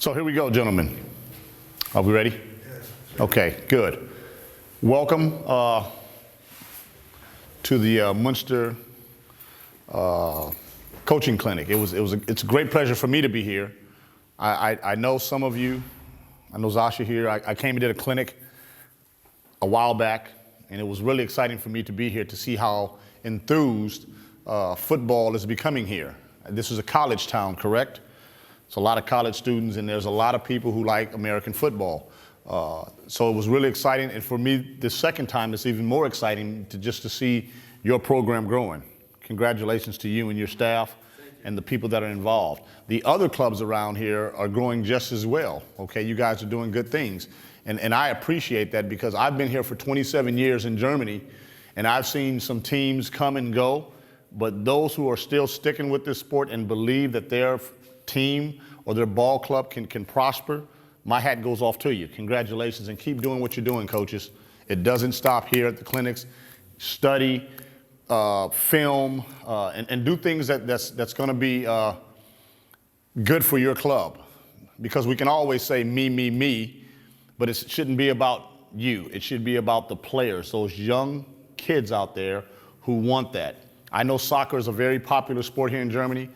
So here we go, gentlemen. Are we ready? Yes. Okay, good. Welcome to the Munster coaching clinic. It's a great pleasure for me to be here. I know some of you. I know Zasha here. I came and did a clinic a while back, and it was really exciting for me to be here to see how enthused football is becoming here. This is a college town, correct? It's a lot of college students, and there's a lot of people who like American football. So it was really exciting, and for me, this second time, it's even more exciting to see your program growing. Congratulations to you and your staff and the people that are involved. The other clubs around here are growing just as well, okay? You guys are doing good things, and I appreciate that because I've been here for 27 years in Germany, and I've seen some teams come and go, but those who are still sticking with this sport and believe that their team or their ball club can prosper, my hat goes off to you. Congratulations, and keep doing what you're doing, coaches. It doesn't stop here at the clinics. Study, film, and do things that's going to be good for your club. Because we can always say me, but it shouldn't be about you. It should be about the players, those young kids out there who want that. I know soccer is a very popular sport here in Germany,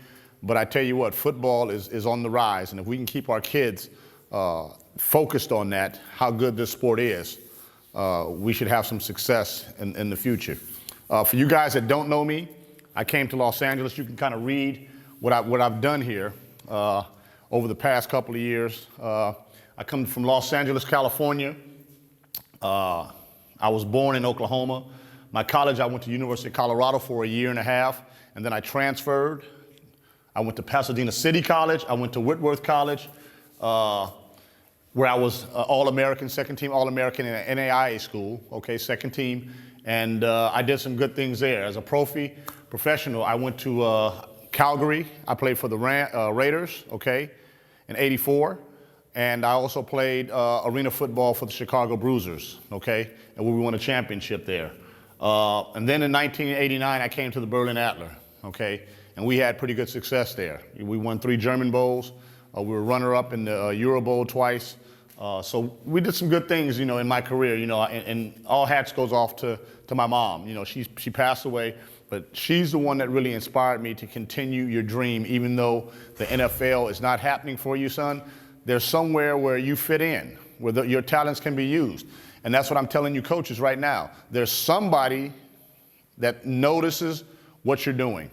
but I tell you what, football is on the rise, and if we can keep our kids focused on that, how good this sport is, we should have some success in the future. For you guys that don't know me, I came to Los Angeles. You can kind of read what I've done here over the past couple of years. I come from Los Angeles, California. I was born in Oklahoma. My college, I went to University of Colorado for a year and a half, and then I transferred. I went to Pasadena City College. I went to Whitworth College, where I was All-American, second team All-American in an NAIA school, okay, second team. And I did some good things there. As a professional, I went to Calgary. I played for the Raiders, okay, in '84. And I also played arena football for the Chicago Bruisers, okay, and we won a championship there. And then in 1989, I came to the Berlin Adler, okay, and we had pretty good success there. We won 3 German Bowls. We were runner-up in the Euro Bowl twice. So we did some good things, in my career, and all hats goes off to my mom. She passed away, but she's the one that really inspired me to continue your dream, even though the NFL is not happening for you, son. There's somewhere where you fit in, where your talents can be used. And that's what I'm telling you coaches right now. There's somebody that notices what you're doing.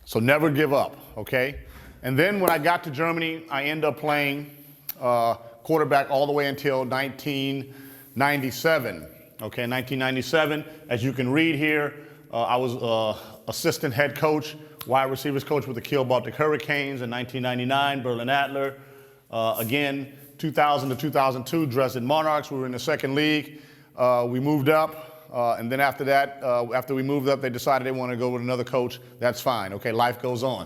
So never give up, okay? And then when I got to Germany, I ended up playing quarterback all the way until 1997. Okay, 1997, as you can read here, I was assistant head coach, wide receivers coach with the Kiel Baltic Hurricanes in 1999, Berlin Adler. Again, 2000 to 2002, Dresden Monarchs. We were in the second league. We moved up. And then after that, after we moved up, they decided they wanted to go with another coach. That's fine. Okay, life goes on.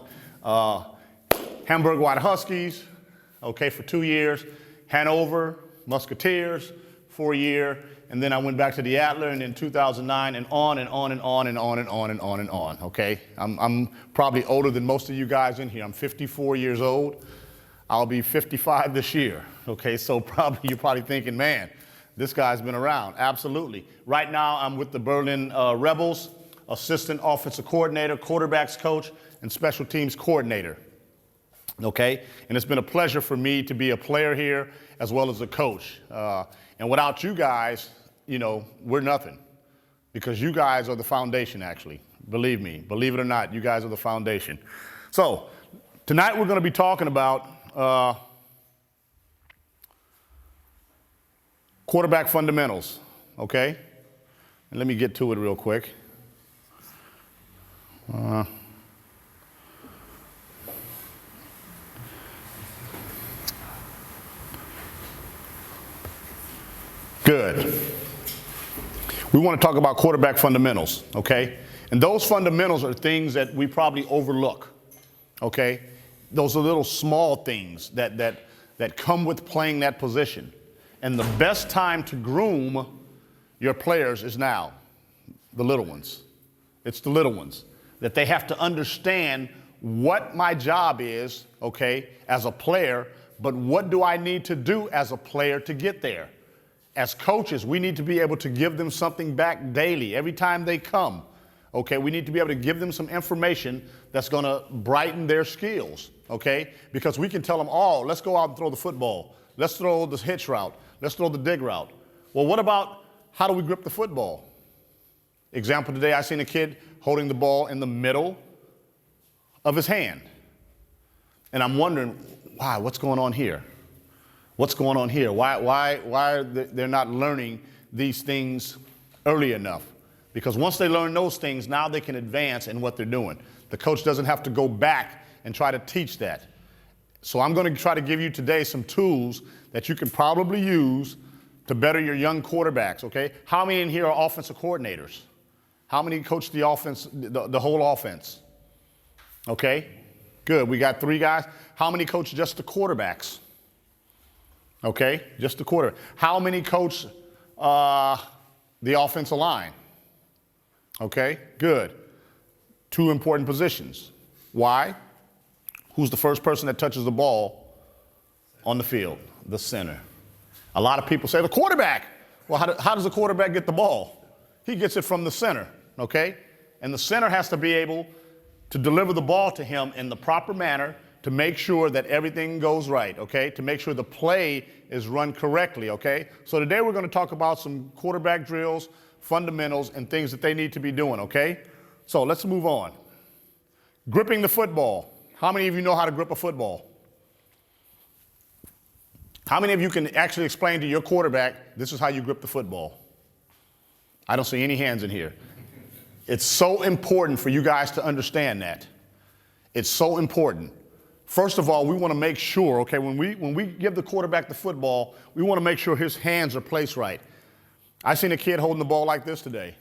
Hamburg White Huskies, okay, for 2 years. Hanover Musketeers for a year. And then I went back to the Adler, and in 2009, and on and on and on and on and on and on and on, okay? I'm probably older than most of you guys in here. I'm 54 years old. I'll be 55 this year, okay? So you're probably thinking, man, this guy's been around. Absolutely. Right now, I'm with the Berlin Rebels, assistant offensive coordinator, quarterbacks coach, and special teams coordinator. Okay? And it's been a pleasure for me to be a player here as well as a coach. And without you guys, we're nothing. Because you guys are the foundation, actually. Believe me. Believe it or not, you guys are the foundation. So, tonight we're going to be talking about quarterback fundamentals, okay? And let me get to it real quick. Good. We want to talk about quarterback fundamentals, okay? And those fundamentals are things that we probably overlook, okay? Those are little small things that come with playing that position. And the best time to groom your players is now, the little ones. It's the little ones. That they have to understand what my job is, okay, as a player, but what do I need to do as a player to get there? As coaches, we need to be able to give them something back daily, every time they come. Okay, we need to be able to give them some information that's going to brighten their skills, okay? Because we can tell them, oh, let's go out and throw the football. Let's throw the hitch route. Let's throw the dig route. Well, what about how do we grip the football? Example today, I seen a kid holding the ball in the middle of his hand. And I'm wondering, why, what's going on here? What's going on here? Why are they're not learning these things early enough? Because once they learn those things, now they can advance in what they're doing. The coach doesn't have to go back and try to teach that. So I'm going to try to give you today some tools that you can probably use to better your young quarterbacks, okay? How many in here are offensive coordinators? How many coach the offense, the whole offense? Okay, good. We got 3 guys. How many coach just the quarterbacks? Okay, just the quarter. How many coach the offensive line? Okay, good. 2 important positions. Why? Who's the first person that touches the ball on the field? The center. A lot of people say the quarterback. Well, how does the quarterback get the ball? He gets it from the center, okay? And the center has to be able to deliver the ball to him in the proper manner to make sure that everything goes right, okay? To make sure the play is run correctly, okay? So today we're going to talk about some quarterback drills, fundamentals, and things that they need to be doing, okay? So let's move on. Gripping the football. How many of you know how to grip a football? How many of you can actually explain to your quarterback, this is how you grip the football? I don't see any hands in here. It's so important for you guys to understand that. It's so important. First of all, we want to make sure, okay, when we give the quarterback the football, we want to make sure his hands are placed right. I seen a kid holding the ball like this today,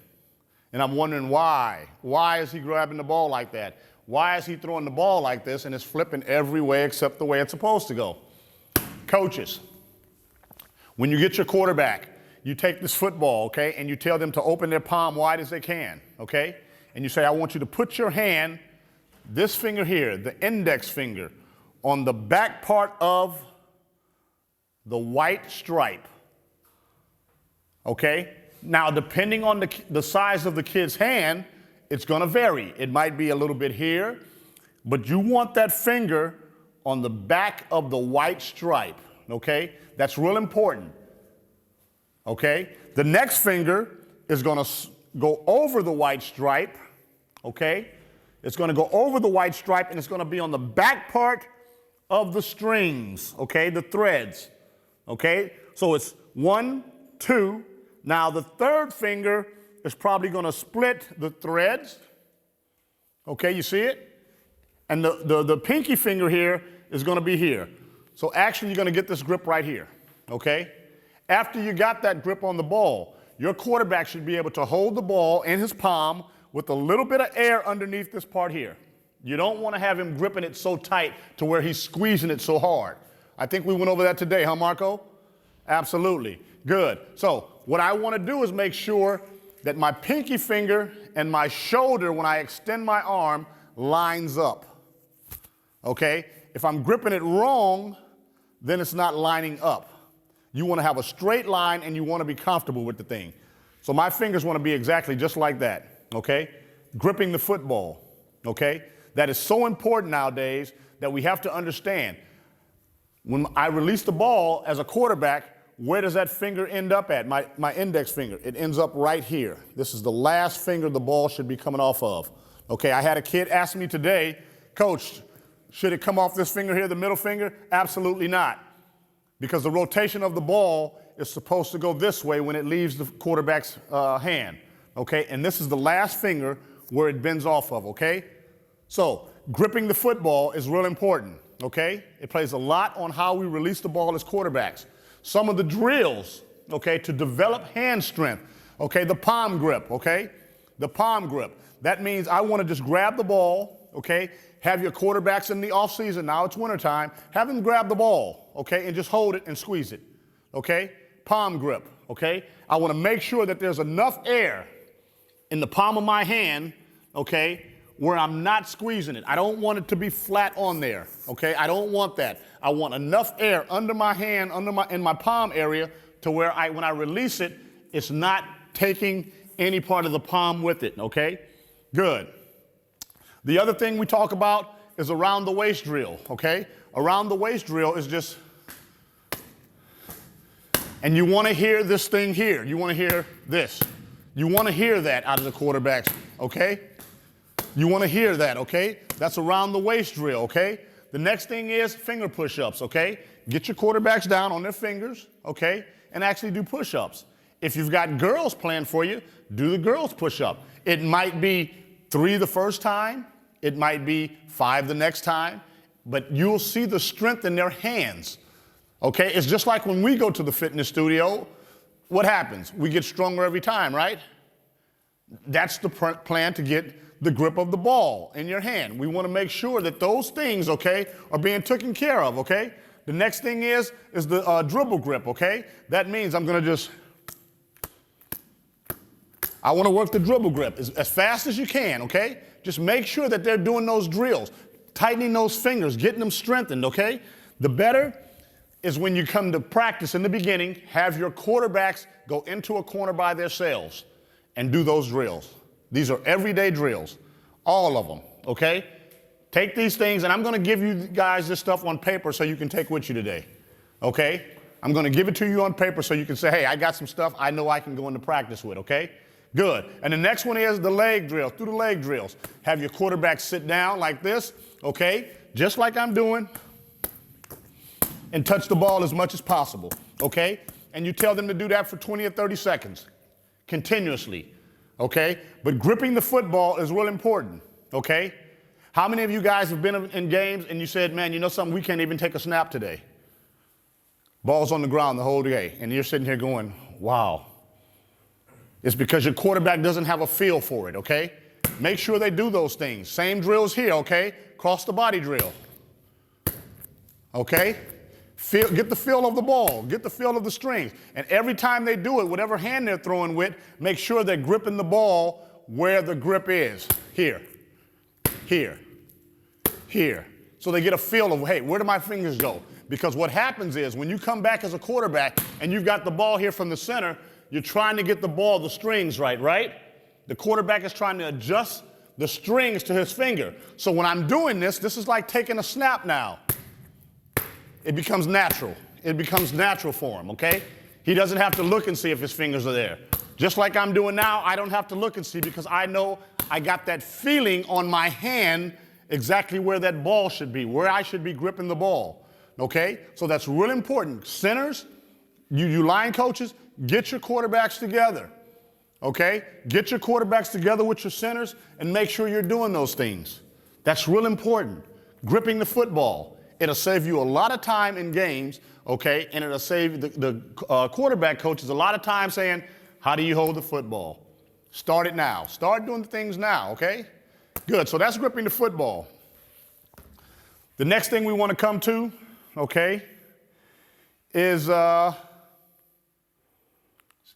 and I'm wondering why. Why is he grabbing the ball like that? Why is he throwing the ball like this and it's flipping every way except the way it's supposed to go? Coaches, when you get your quarterback, you take this football, okay, and you tell them to open their palm wide as they can, okay? And you say, I want you to put your hand, this finger here, the index finger, on the back part of the white stripe, okay? Now, depending on the size of the kid's hand, it's going to vary. It might be a little bit here, but you want that finger on the back of the white stripe, okay? That's real important, okay? The next finger is going to go over the white stripe, okay? It's going to go over the white stripe, and it's going to be on the back part of the strings, okay, the threads, okay? So it's 1, 2. Now the third finger is probably going to split the threads, okay, you see it? And the pinky finger here is going to be here. So actually you're going to get this grip right here, okay? After you got that grip on the ball, your quarterback should be able to hold the ball in his palm with a little bit of air underneath this part here. You don't want to have him gripping it so tight to where he's squeezing it so hard. I think we went over that today, huh, Marco? Absolutely. Good. So what I want to do is make sure that my pinky finger and my shoulder, when I extend my arm, lines up. Okay? If I'm gripping it wrong, then it's not lining up. You want to have a straight line and you want to be comfortable with the thing. So my fingers want to be exactly just like that. Okay? Gripping the football. Okay? That is so important nowadays that we have to understand. When I release the ball as a quarterback, where does that finger end up at? My index finger. It ends up right here. This is the last finger the ball should be coming off of. Okay, I had a kid ask me today, Coach, should it come off this finger here, the middle finger? Absolutely not. Because the rotation of the ball is supposed to go this way when it leaves the quarterback's hand. Okay, and this is the last finger where it bends off of, okay? So gripping the football is real important, okay? It plays a lot on how we release the ball as quarterbacks. Some of the drills, okay, to develop hand strength, okay, the palm grip, okay? The palm grip. That means I want to just grab the ball, okay? Have your quarterbacks in the offseason, now it's wintertime, have them grab the ball, okay, and just hold it and squeeze it, okay? Palm grip, okay? I want to make sure that there's enough air in the palm of my hand, okay, where I'm not squeezing it. I don't want it to be flat on there, okay? I don't want that. I want enough air under my hand, in my palm area, to where when I release it, it's not taking any part of the palm with it, okay? Good. The other thing we talk about is around the waist drill, okay? Around the waist drill is just, and you want to hear this thing here. You want to hear this. You want to hear that out of the quarterbacks, okay? You want to hear that, okay? That's around the waist drill, okay? The next thing is finger push-ups, okay? Get your quarterbacks down on their fingers, okay? And actually do push-ups. If you've got girls planned for you, do the girls push-up. It might be 3 the first time. It might be 5 the next time. But you'll see the strength in their hands, okay? It's just like when we go to the fitness studio, what happens? We get stronger every time, right? That's the plan to get the grip of the ball in your hand. We want to make sure that those things, okay, are being taken care of, okay? The next thing is the dribble grip, okay? That means I'm going to I want to work the dribble grip as fast as you can, okay? Just make sure that they're doing those drills, tightening those fingers, getting them strengthened, okay? The better is when you come to practice in the beginning, have your quarterbacks go into a corner by themselves and do those drills. These are everyday drills, all of them, okay? Take these things, and I'm going to give you guys this stuff on paper so you can take with you today, okay? I'm going to give it to you on paper so you can say, hey, I got some stuff I know I can go into practice with, okay? Good. And the next one is the leg drill, through the leg drills. Have your quarterback sit down like this, okay? Just like I'm doing, and touch the ball as much as possible, okay? And you tell them to do that for 20 or 30 seconds, continuously. Okay? But gripping the football is real important, okay? How many of you guys have been in games and you said, man, you know something, we can't even take a snap today? Ball's on the ground the whole day, and you're sitting here going, wow. It's because your quarterback doesn't have a feel for it, okay? Make sure they do those things. Same drills here, okay? Cross the body drill, okay? Get the feel of the ball. Get the feel of the strings. And every time they do it, whatever hand they're throwing with, make sure they're gripping the ball where the grip is. Here, here, here. So they get a feel of, hey, where do my fingers go? Because what happens is when you come back as a quarterback and you've got the ball here from the center, you're trying to get the ball, the strings right? The quarterback is trying to adjust the strings to his finger. So when I'm doing this, this is like taking a snap now. It becomes natural. It becomes natural for him, okay? He doesn't have to look and see if his fingers are there. Just like I'm doing now, I don't have to look and see because I know I got that feeling on my hand exactly where that ball should be, where I should be gripping the ball, okay? So that's real important. Centers, you line coaches, get your quarterbacks together, okay? Get your quarterbacks together with your centers and make sure you're doing those things. That's real important. Gripping the football. It'll save you a lot of time in games, okay? And it'll save the quarterback coaches a lot of time saying, how do you hold the football? Start it now. Start doing things now, okay? Good. So that's gripping the football. The next thing we want to come to, okay, is, see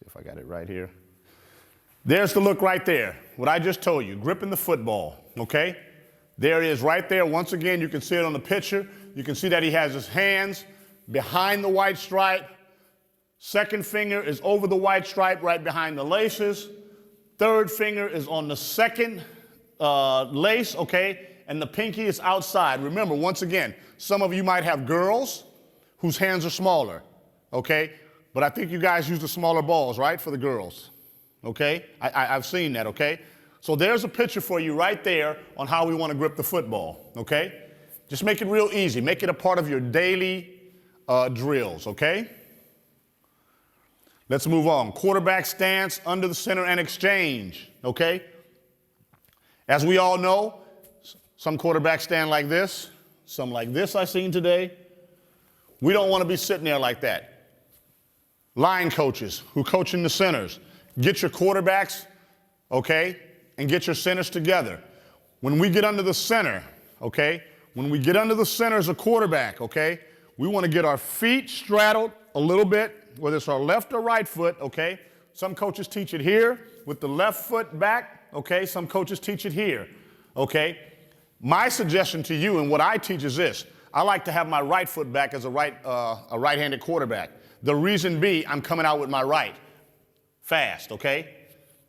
if I got it right here. There's the look right there, what I just told you, gripping the football, okay? There it is right there. Once again, you can see it on the picture. You can see that he has his hands behind the white stripe. Second finger is over the white stripe right behind the laces. Third finger is on the second lace, okay? And the pinky is outside. Remember, once again, some of you might have girls whose hands are smaller, okay? But I think you guys use the smaller balls, right, for the girls, okay? I've seen that, okay? So there's a picture for you right there on how we want to grip the football, okay? Just make it real easy. Make it a part of your daily drills, okay? Let's move on. Quarterback stance, under the center, and exchange, okay? As we all know, some quarterbacks stand like this, some like this I've seen today. We don't want to be sitting there like that. Line coaches who coach in the centers, get your quarterbacks, okay, and get your centers together. When we get under the center, okay, when we get under the center as a quarterback, okay, we want to get our feet straddled a little bit, whether it's our left or right foot, okay? Some coaches teach it here with the left foot back, okay? Some coaches teach it here. okay? My suggestion to you and what I teach is this. I like to have my right foot back as a right-handed quarterback. The reason being, I'm coming out with my right fast, okay?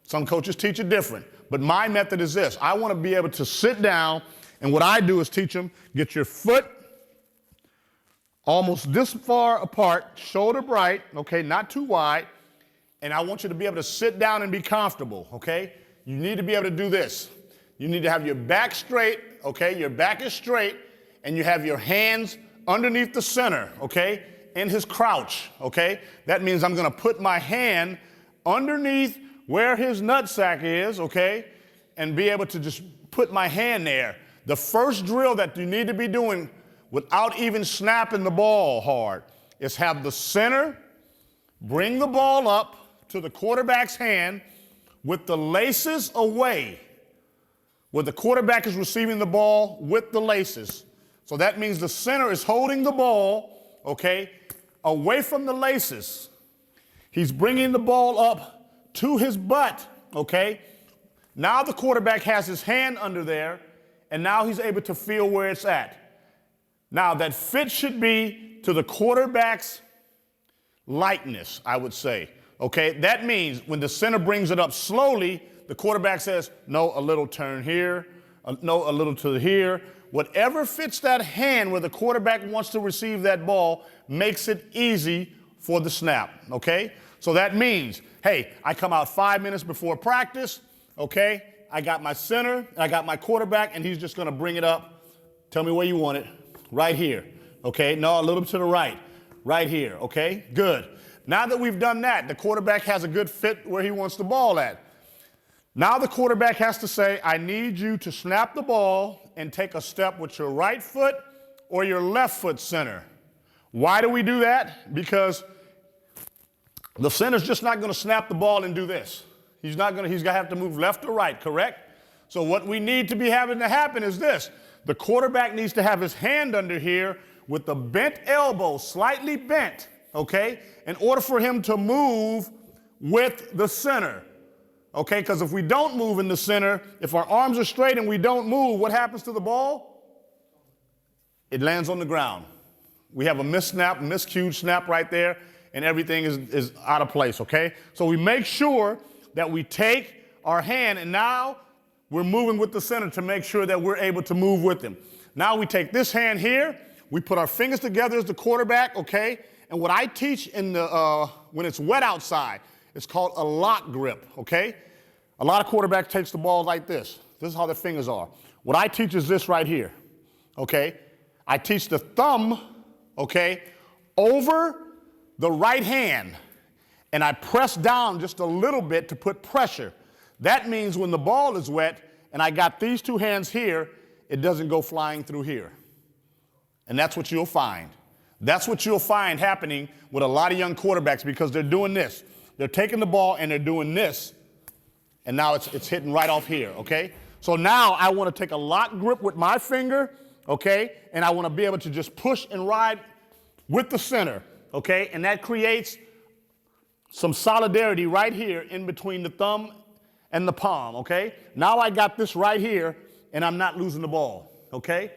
Some coaches teach it different, but my method is this. I want to be able to sit down, and what I do is teach them, get your foot almost this far apart, shoulder bright, okay, not too wide, and I want you to be able to sit down and be comfortable, okay? You need to be able to do this. You need to have your back straight, okay? Your back is straight, and you have your hands underneath the center, okay? In his crouch, okay? That means I'm gonna put my hand underneath where his nutsack is, okay? And be able to just put my hand there. The first drill that you need to be doing without even snapping the ball hard is have the center bring the ball up to the quarterback's hand with the laces away, where the quarterback is receiving the ball with the laces. So that means the center is holding the ball, okay, away from the laces. He's bringing the ball up to his butt, okay? Now the quarterback has his hand under there, and now he's able to feel where it's at. Now that fit should be to the quarterback's likeness, I would say, okay? That means when the center brings it up slowly, the quarterback says, no, a little turn here, no, a little to here. Whatever fits that hand where the quarterback wants to receive that ball makes it easy for the snap, okay? So that means, hey, I come out 5 minutes before practice, okay? I got my center, I got my quarterback, and he's just gonna bring it up. Tell me where you want it. Right here, okay? No, a little to the right here, okay? Good. Now that we've done that, the quarterback has a good fit where he wants the ball at. Now the quarterback has to say, I need you to snap the ball and take a step with your right foot or your left foot center. Why do we do that? Because the center's just not going to snap the ball and do this. He's going to have to move left or right, correct? So what we need to be having to happen is this. The quarterback needs to have his hand under here with the bent elbow, slightly bent, okay, in order for him to move with the center. Okay, because if we don't move in the center, if our arms are straight and we don't move, what happens to the ball? It lands on the ground. We have a miscued snap right there, and everything is out of place, okay? So we make sure that we take our hand, and now we're moving with the center to make sure that we're able to move with him. Now we take this hand here, we put our fingers together as the quarterback, okay? And what I teach when it's wet outside, it's called a lock grip, okay? A lot of quarterbacks takes the ball like this. This is how their fingers are. What I teach is this right here, okay? I teach the thumb, okay, over the right hand, and I press down just a little bit to put pressure. That means when the ball is wet and I got these two hands here, it doesn't go flying through here. And that's what you'll find. That's what you'll find happening with a lot of young quarterbacks because they're doing this. They're taking the ball and they're doing this, and now it's hitting right off here, okay? So now I want to take a lock grip with my finger, okay? And I want to be able to just push and ride with the center, okay? And that creates some solidarity right here in between the thumb and the palm, okay? Now I got this right here, and I'm not losing the ball, okay?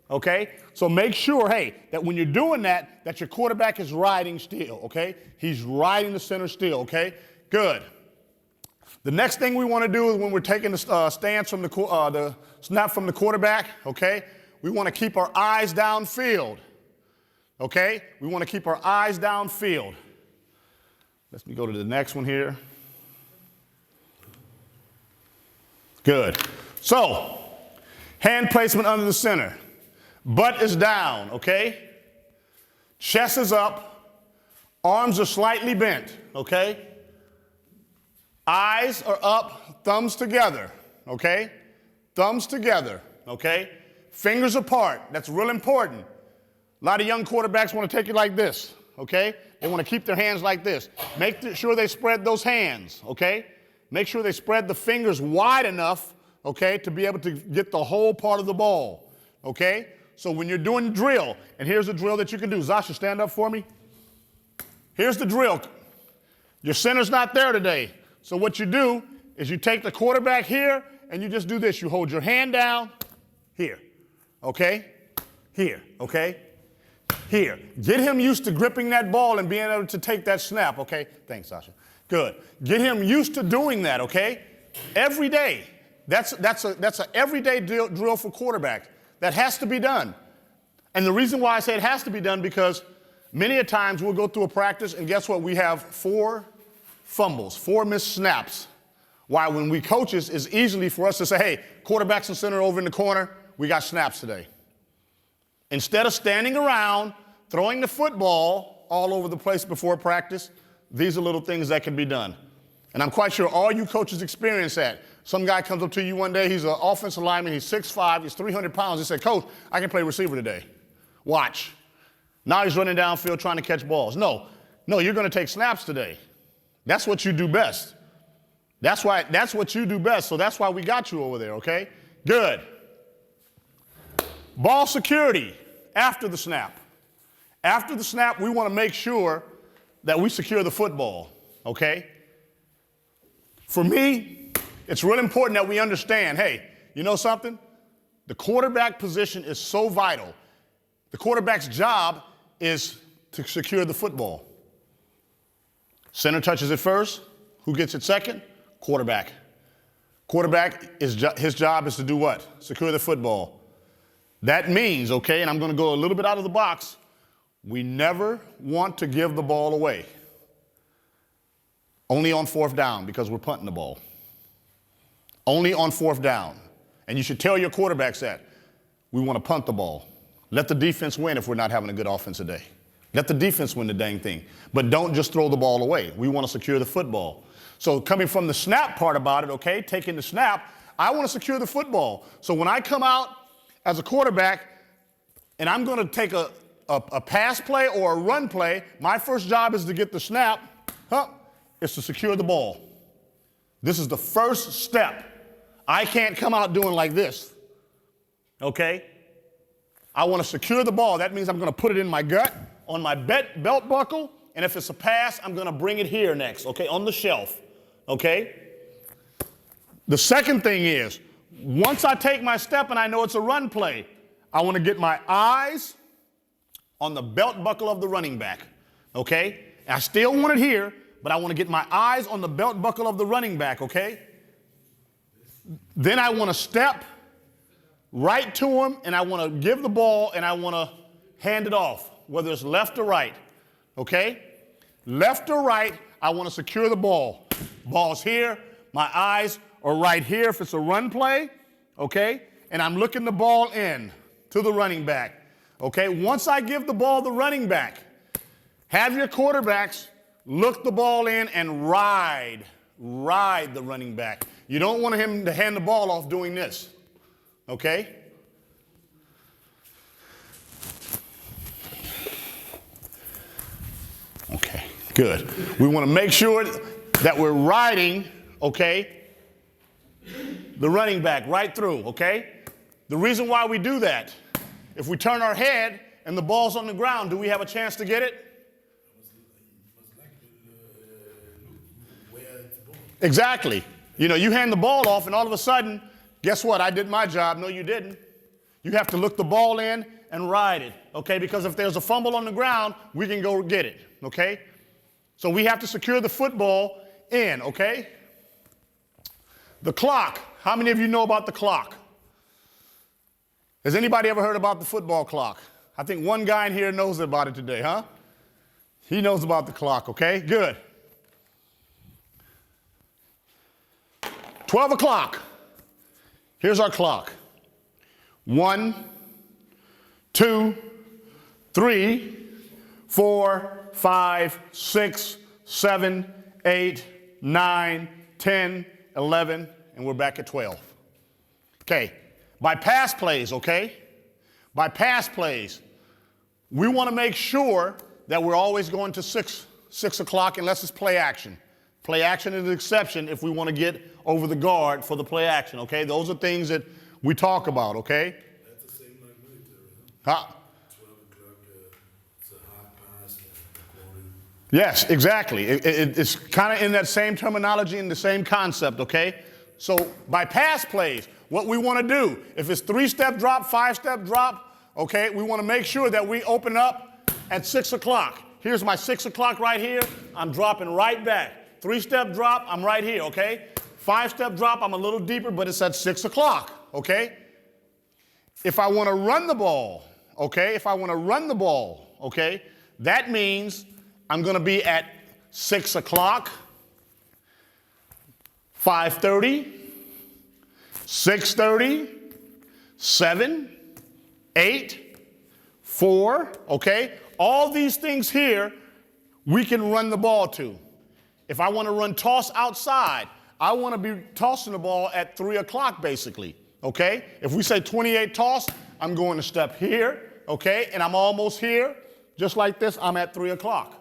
Okay? So make sure, hey, that when you're doing that, that your quarterback is riding still, okay? He's riding the center still, okay? Good. The next thing we want to do is when we're taking the stance from the snap from the quarterback, okay? We want to keep our eyes downfield, okay? We want to keep our eyes downfield. Let me go to the next one here. Good. So, hand placement under the center. Butt is down, okay? Chest is up. Arms are slightly bent, okay? Eyes are up, thumbs together, okay? Thumbs together, okay? Fingers apart. That's real important. A lot of young quarterbacks want to take it like this, okay? They want to keep their hands like this. Make sure they spread those hands, okay? Make sure they spread the fingers wide enough, okay, to be able to get the whole part of the ball, okay? So when you're doing drill, and here's a drill that you can do. Zasha, stand up for me. Here's the drill. Your center's not there today. So what you do is you take the quarterback here, and you just do this. You hold your hand down here, okay? Here, okay? Here. Get him used to gripping that ball and being able to take that snap, okay? Thanks, Sasha. Good. Get him used to doing that, okay? Every day. That's an everyday drill for quarterbacks. That has to be done. And the reason why I say it has to be done because many a times we'll go through a practice and guess what? We have 4 fumbles, 4 missed snaps. While when we coaches, it's easily for us to say, hey, quarterbacks and center over in the corner, we got snaps today. Instead of standing around, throwing the football all over the place before practice, these are little things that can be done. And I'm quite sure all you coaches experience that. Some guy comes up to you one day, he's an offensive lineman, he's 6'5", he's 300 pounds. He said, Coach, I can play receiver today. Watch. Now he's running downfield trying to catch balls. No, you're going to take snaps today. That's what you do best. That's what you do best, so that's why we got you over there, okay? Good. Ball security after the snap. After the snap, we want to make sure that we secure the football, okay? For me, it's really important that we understand, hey, you know something? The quarterback position is so vital. The quarterback's job is to secure the football. Center touches it first. Who gets it second? Quarterback. Quarterback, his job is to do what? Secure the football. That means, okay, and I'm going to go a little bit out of the box, we never want to give the ball away. Only on 4th down because we're punting the ball. Only on 4th down. And you should tell your quarterbacks that. We want to punt the ball. Let the defense win if we're not having a good offensive day. Let the defense win the dang thing. But don't just throw the ball away. We want to secure the football. So coming from the snap part about it, okay, taking the snap, I want to secure the football. So when I come out as a quarterback and I'm going to take a pass play or a run play, my first job is to get the snap, is to secure the ball. This is the first step. I can't come out doing like this, okay? I want to secure the ball. That means I'm going to put it in my gut, on my belt buckle, and if it's a pass, I'm going to bring it here next, okay, on the shelf, okay? The second thing is, once I take my step and I know it's a run play, I want to get my eyes on the belt buckle of the running back, okay? I still want it here, but I want to get my eyes on the belt buckle of the running back, okay? Then I want to step right to him, and I want to give the ball, and I want to hand it off, whether it's left or right, okay? Left or right, I want to secure the ball. Ball's here, my eyes are right here if it's a run play, okay? And I'm looking the ball in to the running back, okay? Once I give the ball the running back, have your quarterbacks look the ball in and ride the running back. You don't want him to hand the ball off doing this, okay? Okay, good. We want to make sure that we're riding, okay, the running back right through, okay? The reason why we do that, if we turn our head and the ball's on the ground, do we have a chance to get it? Exactly. You know, you hand the ball off and all of a sudden, guess what? I did my job. No, you didn't. You have to look the ball in and ride it, okay? Because if there's a fumble on the ground, we can go get it, okay? So we have to secure the football in, okay? The clock. How many of you know about the clock? Has anybody ever heard about the football clock? I think one guy in here knows about it today, huh? He knows about the clock, okay? Good. 12 o'clock. Here's our clock. 1, 2, 3, 4, 5, 6, 7, 8, 9, 10, 11, and we're back at 12. Okay, by pass plays, okay? By pass plays, we want to make sure that we're always going to 6 o'clock unless it's play action. Play action is an exception if we want to get over the guard for the play action, okay? Those are things that we talk about, okay? That's the same like military, huh? 12 o'clock, it's a hot pass, according. Yes, exactly. It's kind of in that same terminology and the same concept, okay? So by pass plays, what we want to do, if it's 3-step drop, 5-step drop, okay, we want to make sure that we open up at 6 o'clock. Here's my 6 o'clock right here. I'm dropping right back. 3-step drop, I'm right here, okay? 5-step drop, I'm a little deeper, but it's at 6 o'clock, okay? If I want to run the ball, okay, that means I'm going to be at 6 o'clock, 5:30, 6:30, 7, 8, 4, okay? All these things here, we can run the ball to. If I want to run toss outside, I want to be tossing the ball at 3 o'clock basically, okay? If we say 28 toss, I'm going to step here, okay? And I'm almost here. Just like this, I'm at 3 o'clock,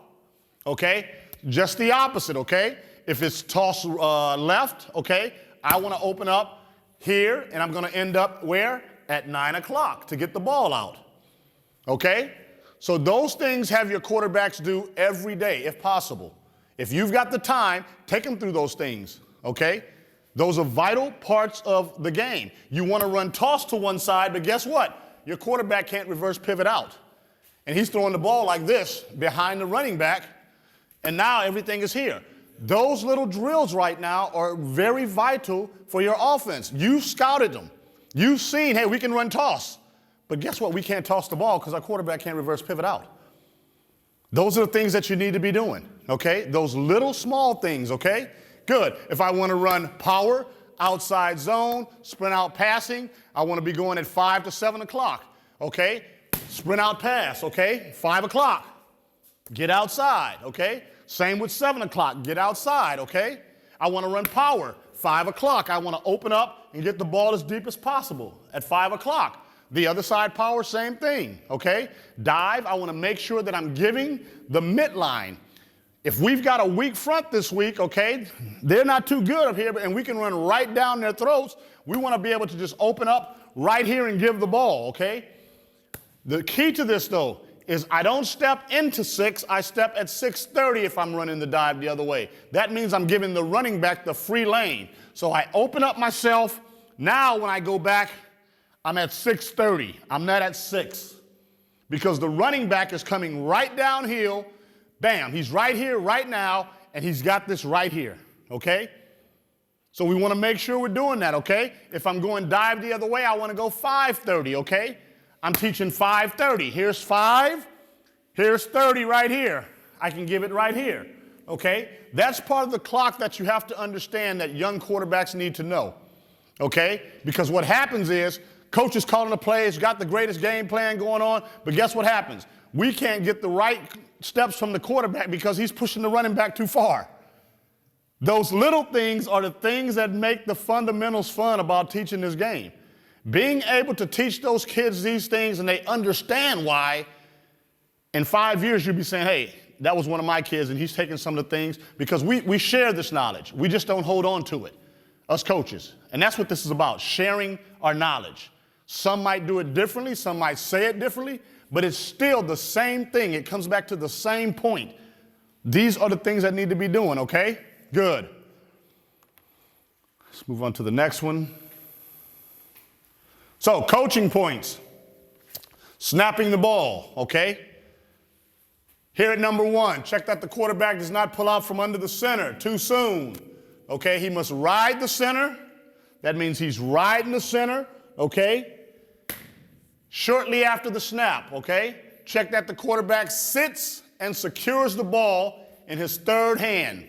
okay? Just the opposite, okay? If it's toss left, okay, I want to open up here, and I'm going to end up where? At 9 o'clock to get the ball out, okay? So those things have your quarterbacks do every day, if possible. If you've got the time, take them through those things, okay? Those are vital parts of the game. You want to run toss to one side, but guess what? Your quarterback can't reverse pivot out. And he's throwing the ball like this behind the running back, and now everything is here. Those little drills right now are very vital for your offense. You've scouted them. You've seen, hey, we can run toss. But guess what? We can't toss the ball because our quarterback can't reverse pivot out. Those are the things that you need to be doing, okay? Those little small things, okay? Good. If I want to run power, outside zone, sprint out passing, I want to be going at 5 to 7 o'clock, okay? Sprint out pass, okay? 5 o'clock, get outside, okay? Same with 7 o'clock, get outside, okay? I want to run power, 5 o'clock. I want to open up and get the ball as deep as possible at 5 o'clock. The other side power, same thing, okay? Dive, I want to make sure that I'm giving the midline. If we've got a weak front this week, okay, they're not too good up here, and we can run right down their throats. We want to be able to just open up right here and give the ball, okay? The key to this, though, is I don't step into 6, I step at 6:30 if I'm running the dive the other way. That means I'm giving the running back the free lane. So I open up myself. Now when I go back, I'm at 6:30. I'm not at 6 because the running back is coming right downhill. Bam, he's right here right now, and he's got this right here, okay? So we want to make sure we're doing that, okay? If I'm going dive the other way, I want to go 5:30, okay? I'm teaching 5:30. Here's 5. Here's 30 right here. I can give it right here, okay? That's part of the clock that you have to understand that young quarterbacks need to know, okay? Because what happens is coach is calling the plays, got the greatest game plan going on, but guess what happens? We can't get the right steps from the quarterback because he's pushing the running back too far. Those little things are the things that make the fundamentals fun about teaching this game. Being able to teach those kids these things and they understand why, in 5 years you'll be saying, hey, that was one of my kids and he's taking some of the things, because we share this knowledge. We just don't hold on to it, us coaches. And that's what this is about, sharing our knowledge. Some might do it differently, some might say it differently, but it's still the same thing. It comes back to the same point. These are the things that need to be doing, okay? Good. Let's move on to the next one. So, coaching points. Snapping the ball, okay? Here at number 1, check that the quarterback does not pull out from under the center too soon. Okay, he must ride the center. That means he's riding the center, okay? Shortly after the snap, okay? Check that the quarterback sits and secures the ball in his third hand.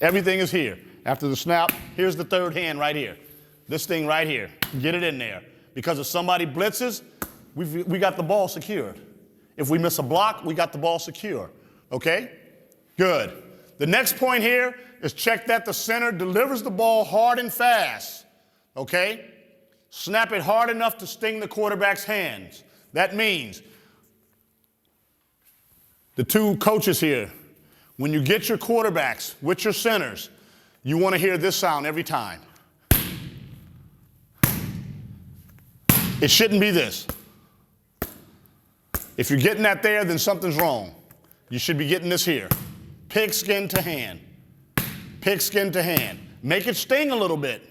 Everything is here. After the snap, here's the third hand right here. This thing right here. Get it in there. Because if somebody blitzes, we got the ball secured. If we miss a block, we got the ball secure. Okay? Good. The next point here is check that the center delivers the ball hard and fast. Okay? Snap it hard enough to sting the quarterback's hands. That means the two coaches here, when you get your quarterbacks with your centers, you want to hear this sound every time. It shouldn't be this. If you're getting that there, then something's wrong. You should be getting this here. Pigskin to hand. Pigskin to hand. Make it sting a little bit,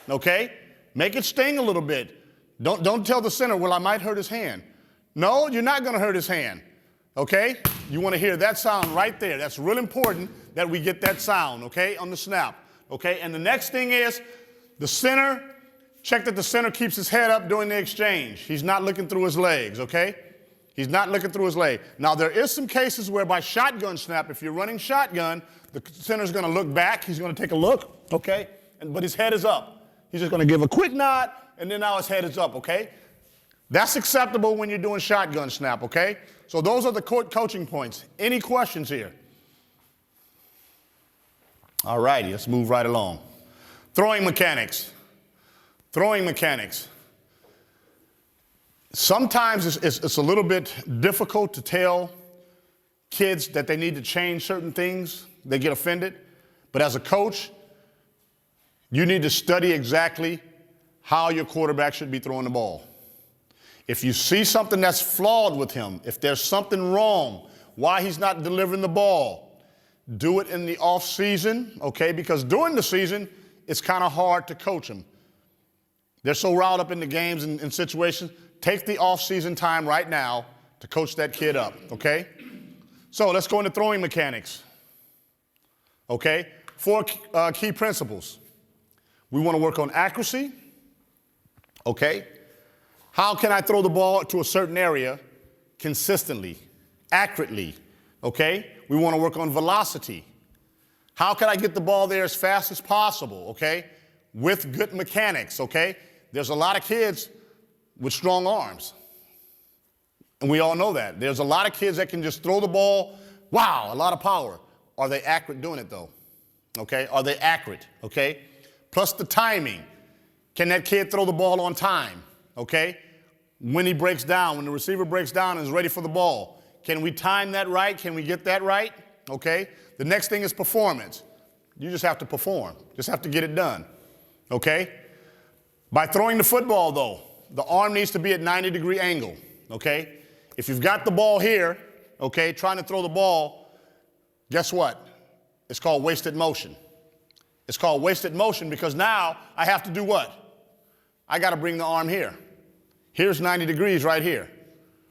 okay? Make it sting a little bit. Don't tell the center, well, I might hurt his hand. No, you're not going to hurt his hand, okay? You want to hear that sound right there. That's real important that we get that sound, okay, on the snap, okay? And the next thing is the center, check that the center keeps his head up during the exchange. He's not looking through his legs, okay? He's not looking through his leg. Now, there is some cases where by shotgun snap, if you're running shotgun, the center's going to look back. He's going to take a look, okay? But his head is up. He's just going to give a quick nod, and then now his head is up, okay? That's acceptable when you're doing shotgun snap, okay? So those are the coaching points. Any questions here? All righty, let's move right along. Throwing mechanics. Throwing mechanics. Sometimes it's a little bit difficult to tell kids that they need to change certain things. They get offended. But as a coach, you need to study exactly how your quarterback should be throwing the ball. If you see something that's flawed with him, if there's something wrong, why he's not delivering the ball, do it in the off season, okay? Because during the season, it's kind of hard to coach him. They're so riled up in the games and situations. Take the off-season time right now to coach that kid up, okay? So let's go into throwing mechanics, okay? 4 key principles. We want to work on accuracy, okay? How can I throw the ball to a certain area consistently, accurately, okay? We want to work on velocity. How can I get the ball there as fast as possible, okay? With good mechanics, okay? There's a lot of kids with strong arms. And we all know that. There's a lot of kids that can just throw the ball, wow, a lot of power. Are they accurate doing it though? Okay, are they accurate, okay? Plus the timing. Can that kid throw the ball on time, okay? When he breaks down, when the receiver breaks down and is ready for the ball. Can we time that right? Can we get that right? Okay? The next thing is performance. You just have to perform. Just have to get it done, okay? By throwing the football though, the arm needs to be at 90-degree angle, okay? If you've got the ball here, okay, trying to throw the ball, guess what? It's called wasted motion. It's called wasted motion because now I have to do what? I got to bring the arm here. Here's 90 degrees right here,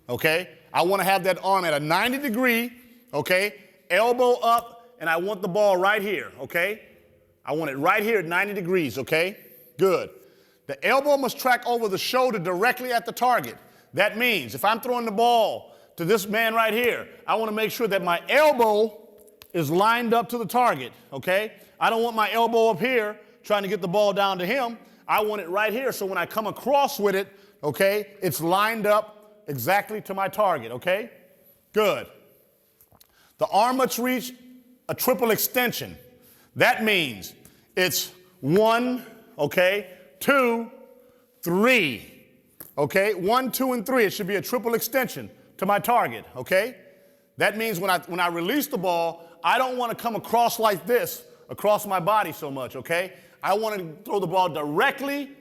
okay? I want to have that arm at a 90-degree, okay, elbow up, and I want the ball right here, okay? I want it right here at 90 degrees, okay? Good. The elbow must track over the shoulder directly at the target. That means if I'm throwing the ball to this man right here, I want to make sure that my elbow is lined up to the target, okay? I don't want my elbow up here trying to get the ball down to him. I want it right here so when I come across with it, okay, it's lined up exactly to my target, okay? Good. The arm must reach a triple extension. That means it's 1, okay, 2, 3, okay? 1, 2, and 3. It should be a triple extension to my target, okay? That means when I release the ball, I don't want to come across like this, across my body so much, okay? I want to throw the ball directly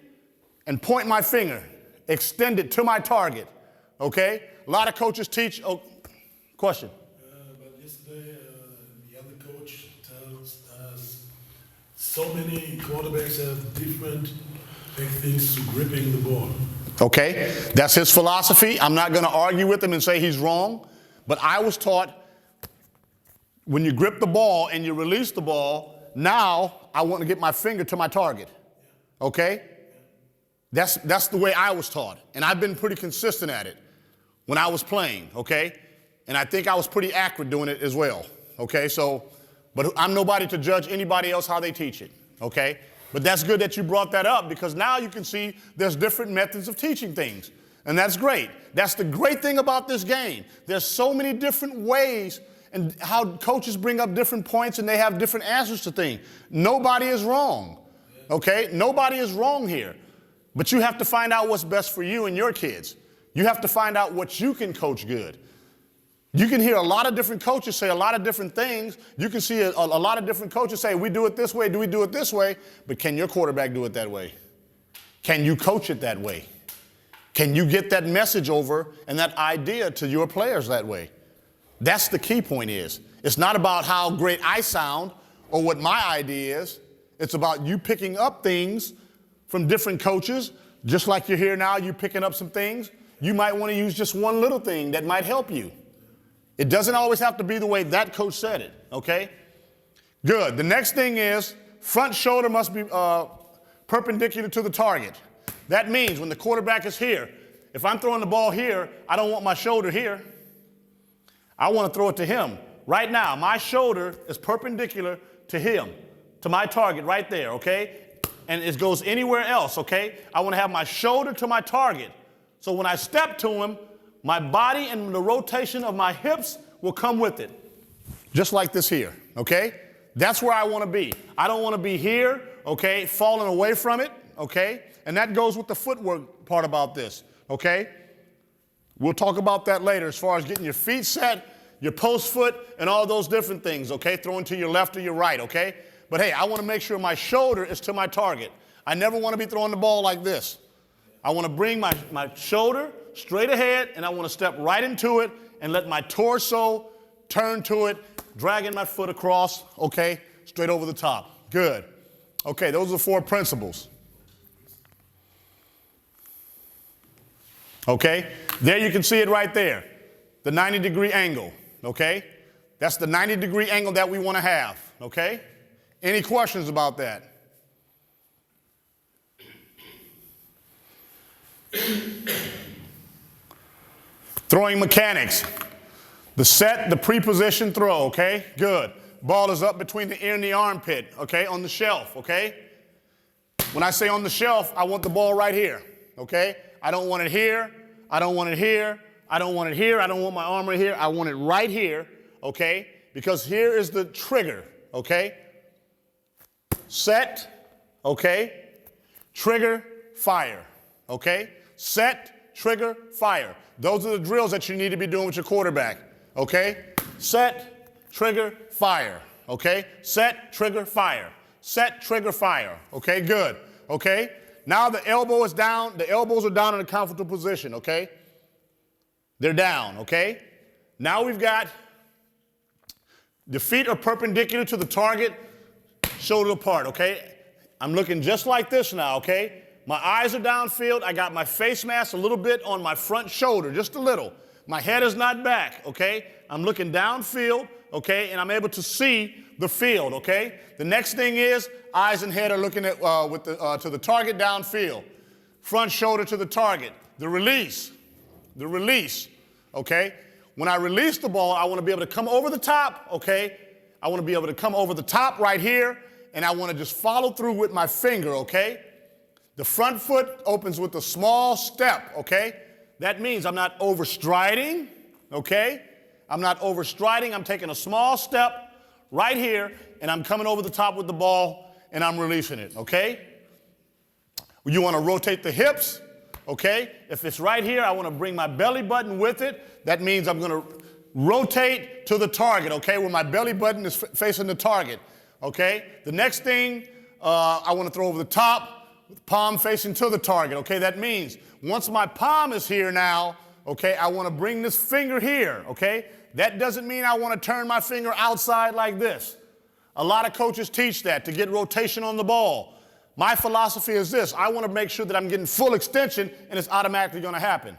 and point my finger, extend it to my target, okay? A lot of coaches teach, question? But yesterday, the other coach tells us so many quarterbacks have different techniques to gripping the ball. Okay, that's his philosophy. I'm not going to argue with him and say he's wrong, but I was taught when you grip the ball and you release the ball, now I want to get my finger to my target, okay? That's the way I was taught, and I've been pretty consistent at it when I was playing, okay? And I think I was pretty accurate doing it as well, okay? So, but I'm nobody to judge anybody else how they teach it, okay? But that's good that you brought that up because now you can see there's different methods of teaching things, and that's great. That's the great thing about this game. There's so many different ways and how coaches bring up different points and they have different answers to things. Nobody is wrong, okay? Nobody is wrong here. But you have to find out what's best for you and your kids. You have to find out what you can coach good. You can hear a lot of different coaches say a lot of different things. You can see a lot of different coaches say, we do it this way, do we do it this way? But can your quarterback do it that way? Can you coach it that way? Can you get that message over and that idea to your players that way? That's the key point is. It's not about how great I sound or what my idea is. It's about you picking up things from different coaches, just like you're here now, you're picking up some things. You might want to use just one little thing that might help you. It doesn't always have to be the way that coach said it, okay? Good. The next thing is front shoulder must be perpendicular to the target. That means when the quarterback is here, if I'm throwing the ball here, I don't want my shoulder here. I want to throw it to him. Right now, my shoulder is perpendicular to him, to my target right there, okay? And it goes anywhere else, okay? I want to have my shoulder to my target. So when I step to him, my body and the rotation of my hips will come with it. Just like this here, okay? That's where I want to be. I don't want to be here, okay, falling away from it, okay? And that goes with the footwork part about this, okay? We'll talk about that later as far as getting your feet set, your post foot, and all those different things, okay? Throwing to your left or your right, okay? But hey, I want to make sure my shoulder is to my target. I never want to be throwing the ball like this. I want to bring my shoulder straight ahead, and I want to step right into it and let my torso turn to it, dragging my foot across, okay, straight over the top. Good. Okay, those are the 4 principles. Okay, there you can see it right there, the 90-degree angle, okay? That's the 90-degree angle that we want to have, okay? Any questions about that? Throwing mechanics. The set, the pre-position throw, okay? Good. Ball is up between the ear and the armpit, okay, on the shelf, okay? When I say on the shelf, I want the ball right here, okay? I don't want it here. I don't want it here. I don't want it here. I don't want my arm right here. I want it right here, okay? Because here is the trigger, okay? Set, okay? Trigger, fire, okay? Set, trigger, fire. Those are the drills that you need to be doing with your quarterback, okay? Set, trigger, fire, okay? Set, trigger, fire. Set, trigger, fire, okay? Good, okay? Now the elbow is down. The elbows are down in a comfortable position, okay? They're down, okay? Now we've got the feet are perpendicular to the target, shoulder apart, okay? I'm looking just like this now, okay? My eyes are downfield. I got my face mask a little bit on my front shoulder, just a little. My head is not back, okay? I'm looking downfield, okay? And I'm able to see the field, okay? The next thing is eyes and head are looking at to the target downfield. Front shoulder to the target. The release, okay? When I release the ball, I want to be able to come over the top, okay? I want to be able to come over the top right here, and I want to just follow through with my finger, okay? The front foot opens with a small step, okay? That means I'm not overstriding, okay? I'm not overstriding. I'm taking a small step right here, and I'm coming over the top with the ball, and I'm releasing it, okay? You want to rotate the hips, okay? If it's right here, I want to bring my belly button with it. That means I'm going to rotate to the target, okay, where my belly button is facing the target, okay? The next thing, I want to throw over the top, with palm facing to the target, okay? That means once my palm is here now, okay, I want to bring this finger here, okay? That doesn't mean I want to turn my finger outside like this. A lot of coaches teach that to get rotation on the ball. My philosophy is this. I want to make sure that I'm getting full extension, and it's automatically going to happen.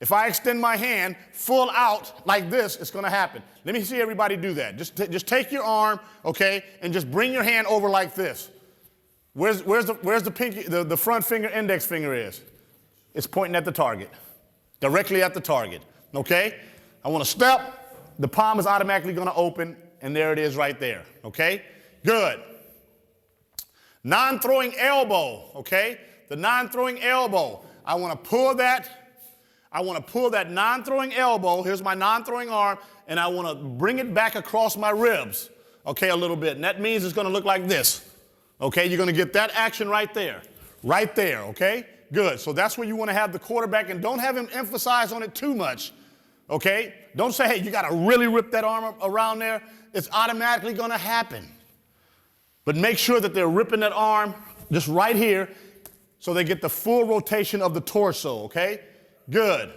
If I extend my hand full out like this, it's going to happen. Let me see everybody do that. Just take your arm, okay, and just bring your hand over like this. Where's the pinky, the front finger, index finger is? It's pointing at the target, directly at the target, okay? I want to step. The palm is automatically going to open, and there it is right there, okay? Good. Non-throwing elbow, okay? The non-throwing elbow. I want to pull that non-throwing elbow. Here's my non-throwing arm, and I want to bring it back across my ribs, okay, a little bit. And that means it's going to look like this, okay? You're going to get that action right there, okay? Good. So that's where you want to have the quarterback, and don't have him emphasize on it too much, okay? Don't say, hey, you got to really rip that arm around there. It's automatically going to happen. But make sure that they're ripping that arm just right here so they get the full rotation of the torso, okay? Good.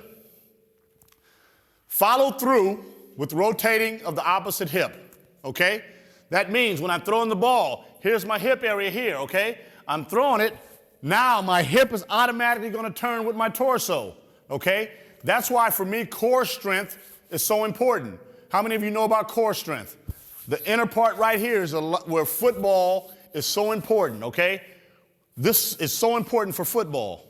Follow through with rotating of the opposite hip, okay? That means when I'm throwing the ball, here's my hip area here, okay? I'm throwing it. Now my hip is automatically going to turn with my torso, okay? That's why for me, core strength is so important. How many of you know about core strength? The inner part right here is where football is so important, okay? This is so important for football,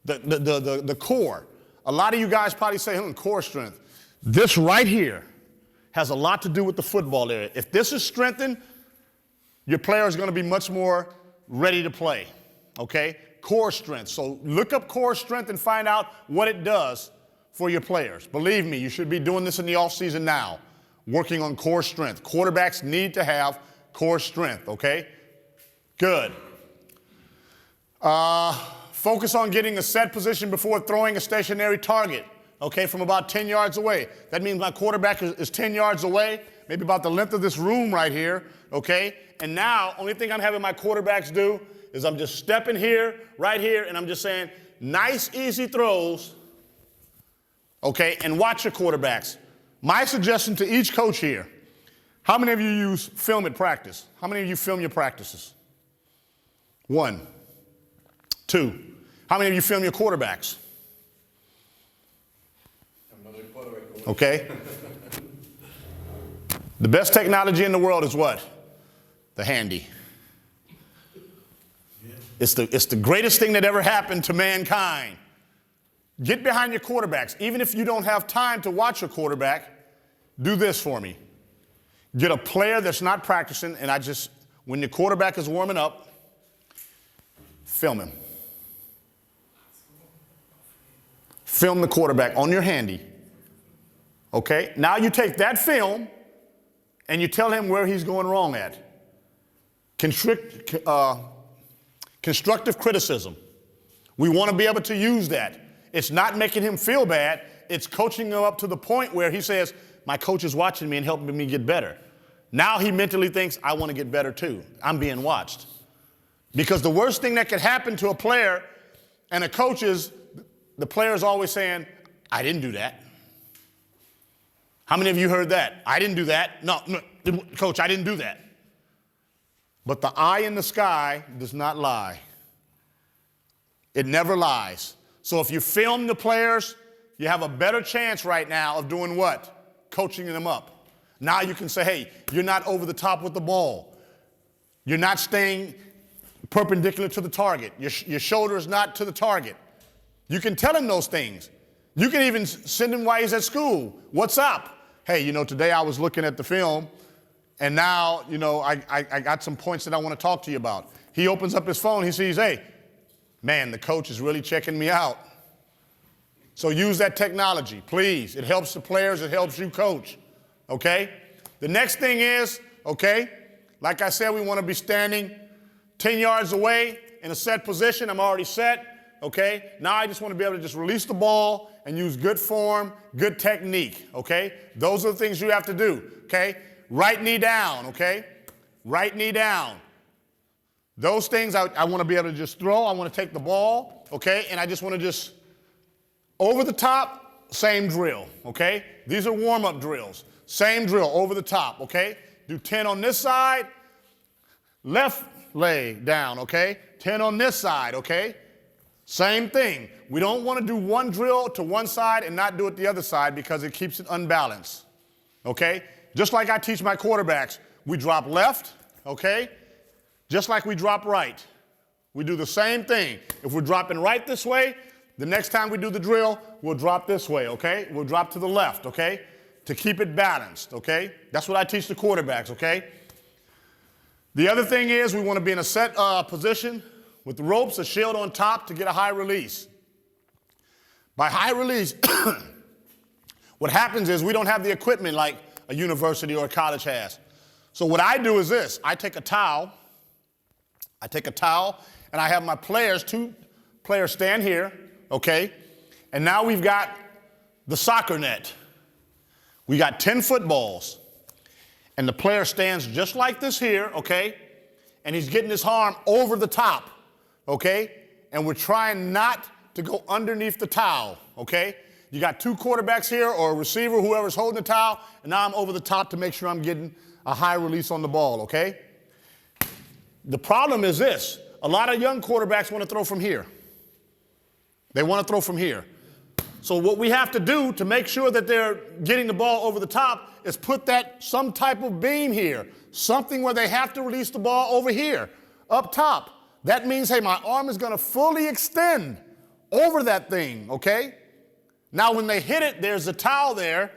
the core. A lot of you guys probably say, core strength. This right here has a lot to do with the football area. If this is strengthened, your player is going to be much more ready to play, okay? Core strength. So look up core strength and find out what it does for your players. Believe me, you should be doing this in the offseason now, working on core strength. Quarterbacks need to have core strength, okay? Good. Focus on getting a set position before throwing a stationary target, okay, from about 10 yards away. That means my quarterback is 10 yards away, maybe about the length of this room right here, okay? And now, only thing I'm having my quarterbacks do is I'm just stepping here, right here, and I'm just saying, nice, easy throws, okay? And watch your quarterbacks. My suggestion to each coach here, how many of you use film at practice? How many of you film your practices? 1. 2. How many of you film your quarterbacks? Okay. The best technology in the world is what? The handy. It's the greatest thing that ever happened to mankind. Get behind your quarterbacks. Even if you don't have time to watch your quarterback, do this for me. Get a player that's not practicing, and when the quarterback is warming up, film him. Film the quarterback on your handy. Okay? Now you take that film and you tell him where he's going wrong at. Constructive criticism. We want to be able to use that. It's not making him feel bad. It's coaching him up to the point where he says, my coach is watching me and helping me get better. Now he mentally thinks, I want to get better too. I'm being watched. Because the worst thing that could happen to a player and a coach is the player is always saying, I didn't do that. How many of you heard that? I didn't do that. No, coach, I didn't do that. But the eye in the sky does not lie. It never lies. So if you film the players, you have a better chance right now of doing what? Coaching them up. Now you can say, hey, you're not over the top with the ball. You're not staying perpendicular to the target. Your shoulder is not to the target. You can tell him those things. You can even send him while he's at school. What's up? Hey, today I was looking at the film, and now, I got some points that I want to talk to you about. He opens up his phone. He sees, hey, man, the coach is really checking me out. So use that technology, please. It helps the players. It helps you coach, okay? The next thing is, okay, like I said, we want to be standing 10 yards away in a set position. I'm already set, okay? Now I just want to be able to just release the ball and use good form, good technique, okay? Those are the things you have to do, okay? Right knee down, okay? Right knee down. Those things I want to be able to just throw. I want to take the ball, okay? And I just want to just over the top, same drill, okay? These are warm-up drills. Same drill, over the top, okay? Do 10 on this side, left leg down, okay? 10 on this side, okay? Same thing. We don't want to do one drill to one side and not do it the other side because it keeps it unbalanced, okay? Just like I teach my quarterbacks, we drop left, okay? Just like we drop right. We do the same thing. If we're dropping right this way, the next time we do the drill, we'll drop this way, okay? We'll drop to the left, okay? To keep it balanced, okay? That's what I teach the quarterbacks, okay? The other thing is we want to be in a set position with the ropes, a shield on top to get a high release. By high release, what happens is we don't have the equipment like a university or a college has. So what I do is this. I take a towel, and I have my players, 2 players stand here, okay? And now we've got the soccer net. We got 10 footballs. And the player stands just like this here, okay? And he's getting his arm over the top, okay? And we're trying not to go underneath the towel, okay? You got two quarterbacks here or a receiver, whoever's holding the towel, and now I'm over the top to make sure I'm getting a high release on the ball, okay? The problem is this. A lot of young quarterbacks want to throw from here. They want to throw from here. So what we have to do to make sure that they're getting the ball over the top is put that some type of beam here, something where they have to release the ball over here, up top. That means, hey, my arm is going to fully extend over that thing, okay? Now, when they hit it, there's a towel there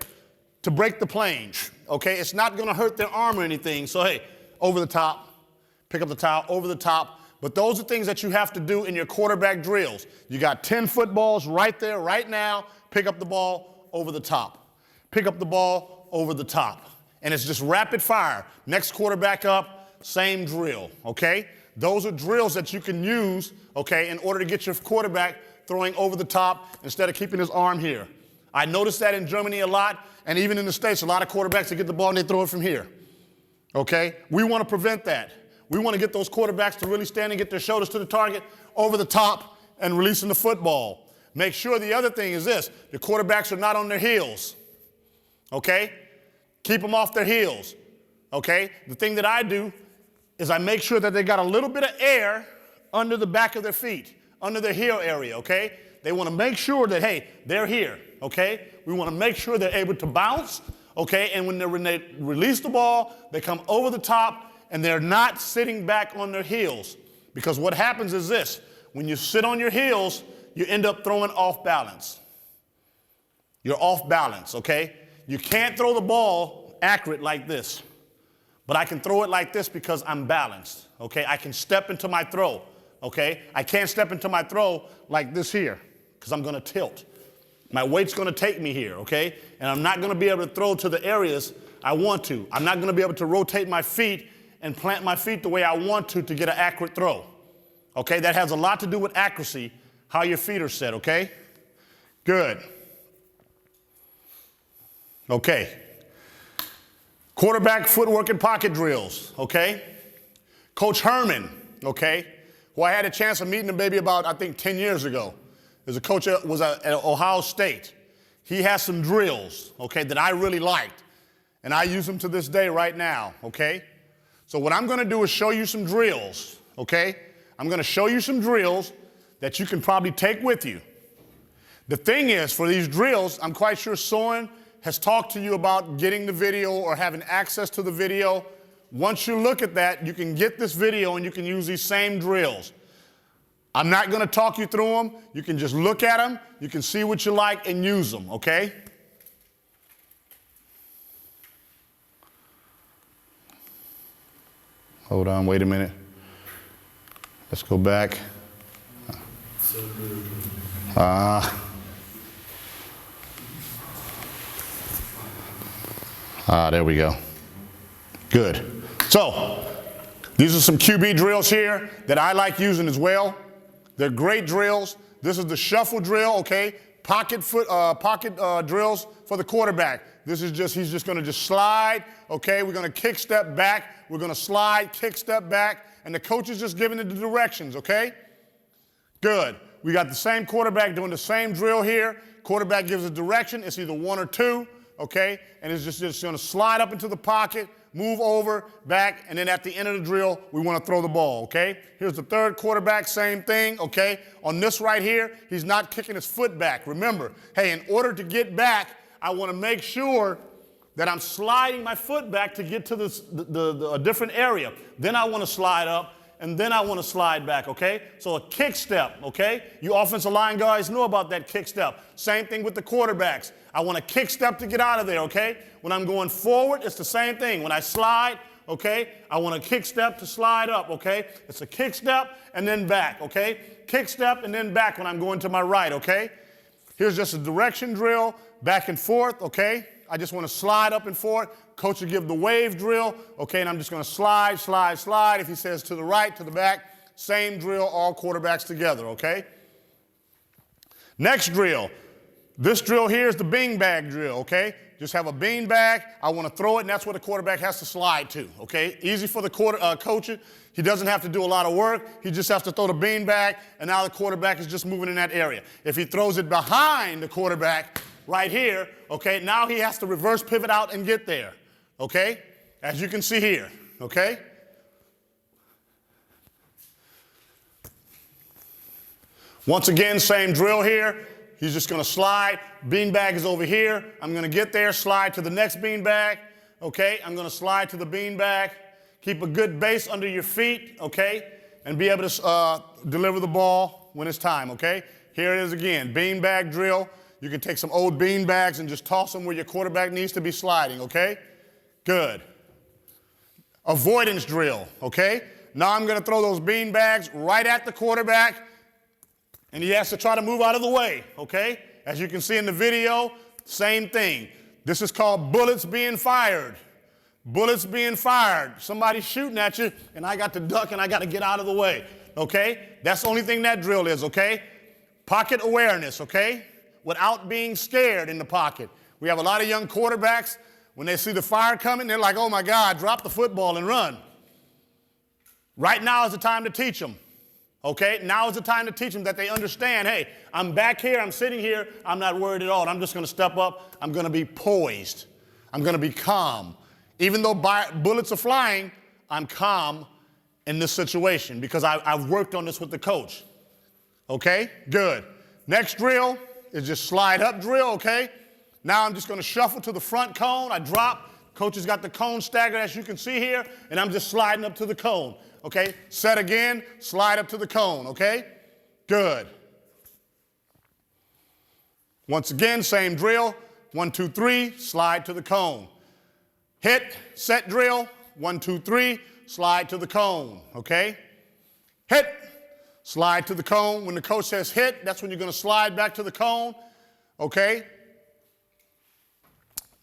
to break the plane, okay? It's not going to hurt their arm or anything. So, hey, over the top, pick up the towel, over the top. But those are things that you have to do in your quarterback drills. You got 10 footballs right there, right now. Pick up the ball over the top. Pick up the ball over the top. And it's just rapid fire. Next quarterback up, same drill, okay? Those are drills that you can use, okay, in order to get your quarterback throwing over the top instead of keeping his arm here. I noticed that in Germany a lot, and even in the States, a lot of quarterbacks, they get the ball and they throw it from here, okay? We want to prevent that. We want to get those quarterbacks to really stand and get their shoulders to the target, over the top, and releasing the football. Make sure the other thing is this. The quarterbacks are not on their heels, okay? Keep them off their heels, okay? The thing that I do is I make sure that they got a little bit of air under the back of their feet, under their heel area, okay? They want to make sure that, hey, they're here, okay? We want to make sure they're able to bounce, okay? And when they release the ball, they come over the top, and they're not sitting back on their heels. Because what happens is this. When you sit on your heels, you end up throwing off balance. You're off balance, okay? You can't throw the ball accurate like this. But I can throw it like this because I'm balanced, okay? I can step into my throw, okay? I can't step into my throw like this here because I'm going to tilt. My weight's going to take me here, okay? And I'm not going to be able to throw to the areas I want to. I'm not going to be able to rotate my feet and plant my feet the way I want to get an accurate throw. Okay, that has a lot to do with accuracy, how your feet are set, okay? Good. Okay. Quarterback footwork and pocket drills, okay? Coach Herman, okay, who I had a chance of meeting him maybe about, I think, 10 years ago. As a coach was at Ohio State. He has some drills, okay, that I really liked. And I use them to this day right now, okay? So what I'm going to do is show you some drills, okay? I'm going to show you some drills that you can probably take with you. The thing is, for these drills, I'm quite sure Soren has talked to you about getting the video or having access to the video. Once you look at that, you can get this video and you can use these same drills. I'm not going to talk you through them. You can just look at them. You can see what you like and use them, okay? Hold on, wait a minute. Let's go back. There we go. Good. So, these are some QB drills here that I like using as well. They're great drills. This is the shuffle drill, okay? Pocket drills for the quarterback. This is just, he's just going to just slide, okay? We're going to kick step back. We're going to slide, kick step back, and the coach is just giving it the directions, okay? Good. We got the same quarterback doing the same drill here. Quarterback gives a direction. It's either 1 or 2, okay? And it's just going to slide up into the pocket, move over, back, and then at the end of the drill, we want to throw the ball, okay? Here's the third quarterback, same thing, okay? On this right here, he's not kicking his foot back. Remember, hey, in order to get back, I want to make sure that I'm sliding my foot back to get to a different area. Then I want to slide up, and then I want to slide back, okay? So a kick step, okay? You offensive line guys know about that kick step. Same thing with the quarterbacks. I want a kick step to get out of there, okay? When I'm going forward, it's the same thing. When I slide, okay, I want a kick step to slide up, okay? It's a kick step and then back, okay? Kick step and then back when I'm going to my right, okay? Here's just a direction drill, back and forth, okay? I just want to slide up and forth. Coach will give the wave drill, okay, and I'm just going to slide, slide, slide. If he says to the right, to the back, same drill, all quarterbacks together, okay? Next drill. This drill here is the bing bag drill, okay? Just have a bean bag. I want to throw it, and that's where the quarterback has to slide to, okay? Easy for the coach. He doesn't have to do a lot of work. He just has to throw the bean bag, and now the quarterback is just moving in that area. If he throws it behind the quarterback right here, okay, now he has to reverse pivot out and get there, okay? As you can see here, okay? Once again, same drill here. He's just going to slide. Beanbag is over here. I'm going to get there, slide to the next beanbag. Okay, I'm going to slide to the beanbag. Keep a good base under your feet, okay, and be able to deliver the ball when it's time, okay? Here it is again, beanbag drill. You can take some old beanbags and just toss them where your quarterback needs to be sliding, okay? Good. Avoidance drill, okay? Now I'm going to throw those beanbags right at the quarterback, and he has to try to move out of the way, okay? As you can see in the video, same thing. This is called bullets being fired. Bullets being fired. Somebody's shooting at you, and I got to duck, and I got to get out of the way, okay? That's the only thing that drill is, okay? Pocket awareness, okay? Without being scared in the pocket. We have a lot of young quarterbacks, when they see the fire coming, they're like, oh, my God, drop the football and run. Right now is the time to teach them. Okay, now is the time to teach them that they understand, hey, I'm back here, I'm sitting here, I'm not worried at all. I'm just going to step up. I'm going to be poised. I'm going to be calm. Even though bullets are flying, I'm calm in this situation because I've worked on this with the coach. Okay, good. Next drill is just slide up drill, okay? Now I'm just going to shuffle to the front cone. I drop. Coach has got the cone staggered, as you can see here, and I'm just sliding up to the cone. Okay, set again, slide up to the cone, okay? Good. Once again, same drill. 1, 2, 3, slide to the cone. Hit, set drill. 1, 2, 3, slide to the cone, okay? Hit, slide to the cone. When the coach says hit, that's when you're going to slide back to the cone, okay?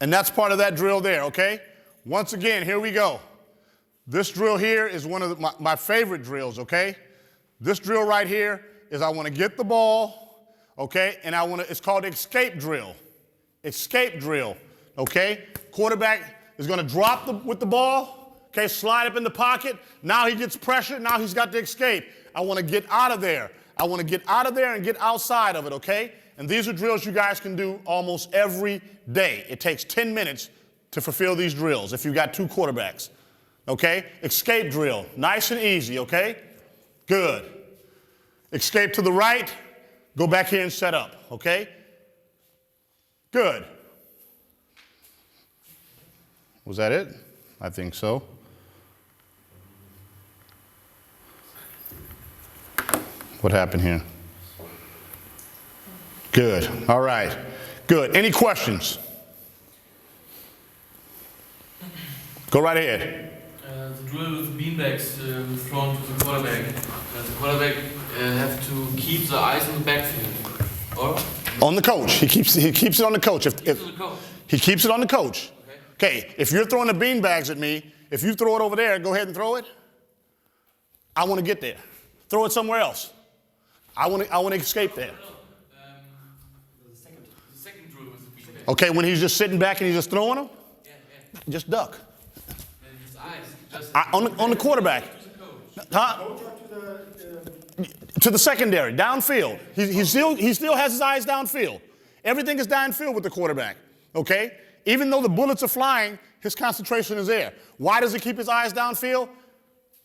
And that's part of that drill there, okay? Once again, here we go. This drill here is one of my favorite drills, okay? This drill right here is I want to get the ball, okay, and it's called escape drill. Escape drill, okay? Quarterback is going to drop with the ball, okay, slide up in the pocket. Now he gets pressure. Now he's got to escape. I want to get out of there. I want to get out of there and get outside of it, okay? And these are drills you guys can do almost every day. It takes 10 minutes to fulfill these drills if you've got 2 quarterbacks. Okay? Escape drill. Nice and easy, okay? Good. Escape to the right. Go back here and set up, okay? Good. Was that it? I think so. What happened here? Good. All right. Good. Any questions? Go right ahead. The drill with beanbags thrown to the quarterback. The quarterback have to keep the eyes on the backfield, or? On the coach. He keeps it on the coach. He keeps it on the coach. Okay. If you're throwing the beanbags at me, if you throw it over there, go ahead and throw it. I want to get there. Throw it somewhere else. I want to escape there. The second drill with the beanbag. Okay, when he's just sitting back and he's just throwing them, just duck. On the quarterback. Huh? To the secondary, downfield. He still has his eyes downfield. Everything is downfield with the quarterback, okay? Even though the bullets are flying, his concentration is there. Why does he keep his eyes downfield?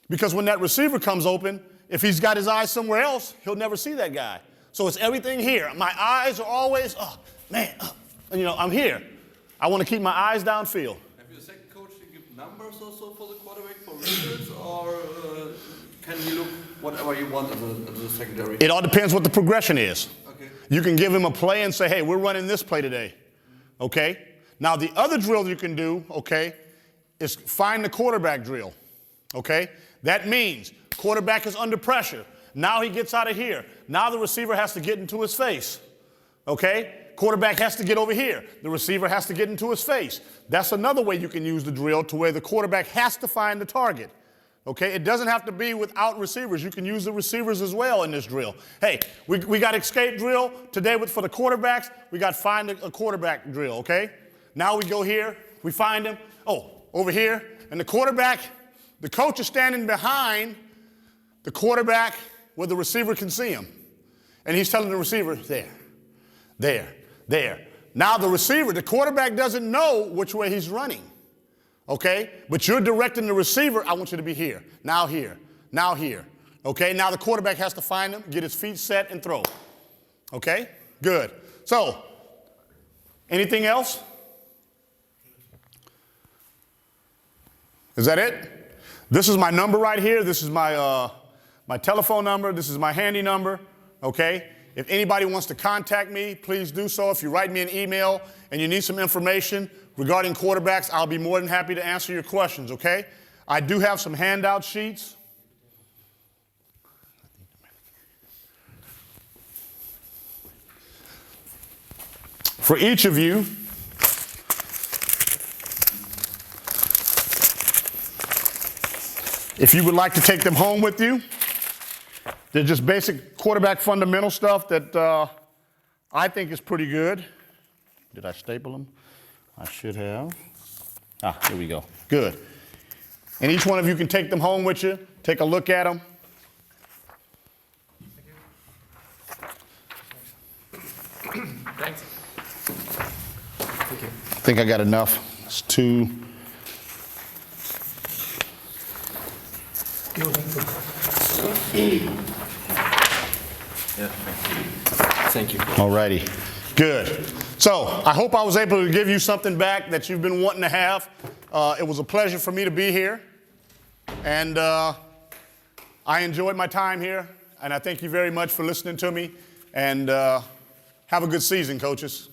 Because when that receiver comes open, if he's got his eyes somewhere else, he'll never see that guy. So it's everything here. My eyes are always, I'm here. I want to keep my eyes downfield. Numbers also for the quarterback for results, or can he look whatever you want as a secondary? It all depends what the progression is. Okay. You can give him a play and say, hey, we're running this play today. Okay? Now, the other drill you can do, okay, is find the quarterback drill. Okay? That means quarterback is under pressure. Now he gets out of here. Now the receiver has to get into his face. Okay? Quarterback has to get over here. The receiver has to get into his face. That's another way you can use the drill to where the quarterback has to find the target. Okay? It doesn't have to be without receivers. You can use the receivers as well in this drill. Hey, we got escape drill today for the quarterbacks. We got find a quarterback drill, okay? Now we go here, we find him. Oh, over here. And the quarterback, the coach is standing behind the quarterback where the receiver can see him. And he's telling the receiver, there. Now the receiver, the quarterback doesn't know which way he's running. Okay? But you're directing the receiver, I want you to be here. Now here. Now here. Okay? Now the quarterback has to find him, get his feet set, and throw. Okay? Good. So, anything else? Is that it? This is my number right here. This is my telephone number. This is my handy number. Okay? If anybody wants to contact me, please do so. If you write me an email and you need some information regarding quarterbacks, I'll be more than happy to answer your questions, okay? I do have some handout sheets. For each of you, if you would like to take them home with you, they're just basic quarterback fundamental stuff that I think is pretty good. Did I staple them? I should have. Here we go. Good. And each one of you can take them home with you. Take a look at them. Thanks. I think I got enough. It's 2. Thank you. All righty. Good. So I hope I was able to give you something back that you've been wanting to have. It was a pleasure for me to be here. And I enjoyed my time here. And I thank you very much for listening to me. And have a good season, coaches.